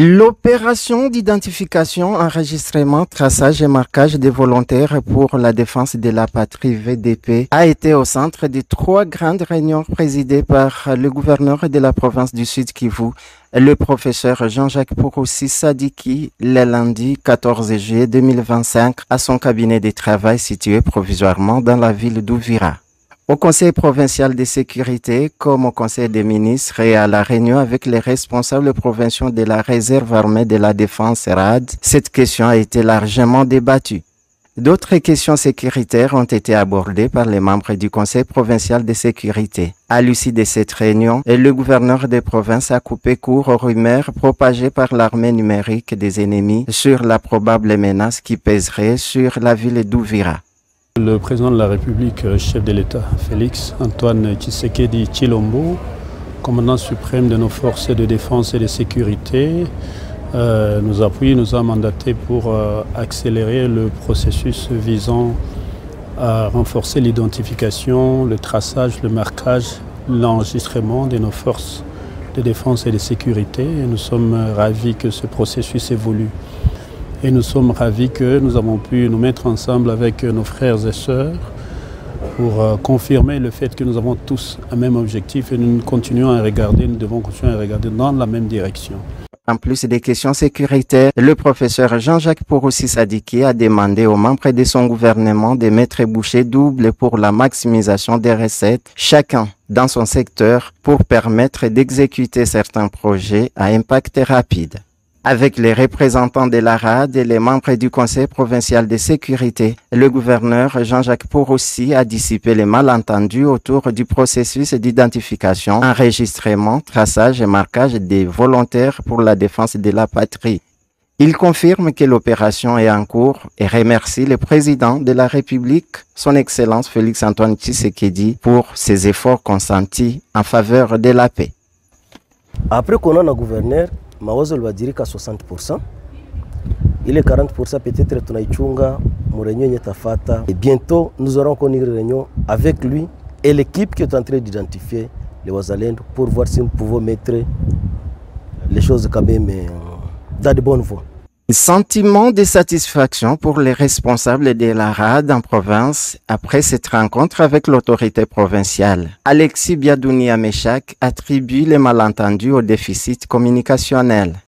L'opération d'identification, enregistrement, traçage et marquage des volontaires pour la défense de la patrie VDP a été au centre de 3 grandes réunions présidées par le gouverneur de la province du Sud Kivu, le professeur Jean-Jacques Purusi Sadiki, le lundi 14 juillet 2025 à son cabinet de travail situé provisoirement dans la ville d'Uvira. Au Conseil provincial de sécurité, comme au Conseil des ministres et à la réunion avec les responsables provinciaux de la réserve armée de la défense RAD, cette question a été largement débattue. D'autres questions sécuritaires ont été abordées par les membres du Conseil provincial de sécurité. À l'issue de cette réunion, le gouverneur des provinces a coupé court aux rumeurs propagées par l'armée numérique des ennemis sur la probable menace qui pèserait sur la ville d'Uvira. Le président de la République, chef de l'État, Félix Antoine Tshisekedi Tshilombo, commandant suprême de nos forces de défense et de sécurité, nous appuie, nous a mandaté pour accélérer le processus visant à renforcer l'identification, le traçage, le marquage, l'enregistrement de nos forces de défense et de sécurité. Et nous sommes ravis que ce processus évolue. Et nous sommes ravis que nous avons pu nous mettre ensemble avec nos frères et sœurs pour confirmer le fait que nous avons tous un même objectif et nous continuons à regarder, nous devons continuer à regarder dans la même direction. En plus des questions sécuritaires, le professeur Jean-Jacques Purusi Sadiki a demandé aux membres de son gouvernement de mettre bouchée double pour la maximisation des recettes, chacun dans son secteur, pour permettre d'exécuter certains projets à impact rapide. Avec les représentants de la RAD et les membres du Conseil provincial de sécurité, le gouverneur Jean-Jacques Purusi a dissipé les malentendus autour du processus d'identification, enregistrement, traçage et marquage des volontaires pour la défense de la patrie. Il confirme que l'opération est en cours et remercie le président de la République, son Excellence Félix Antoine Tshisekedi, pour ses efforts consentis en faveur de la paix. Après qu'on a un gouverneur, mawazo libadirika 60%, ile 40% peut-être tunaichunga murenyo yenye tafata. Et bientôt nous aurons connu une réunion avec lui et l'équipe qui est en train d'identifier les Wazalendo pour voir si nous pouvons mettre les choses quand même dans de bonnes voies. Sentiment de satisfaction pour les responsables de la RAD en province après cette rencontre avec l'autorité provinciale. Alexis Biadouni Ameshak attribue les malentendus au déficit communicationnel.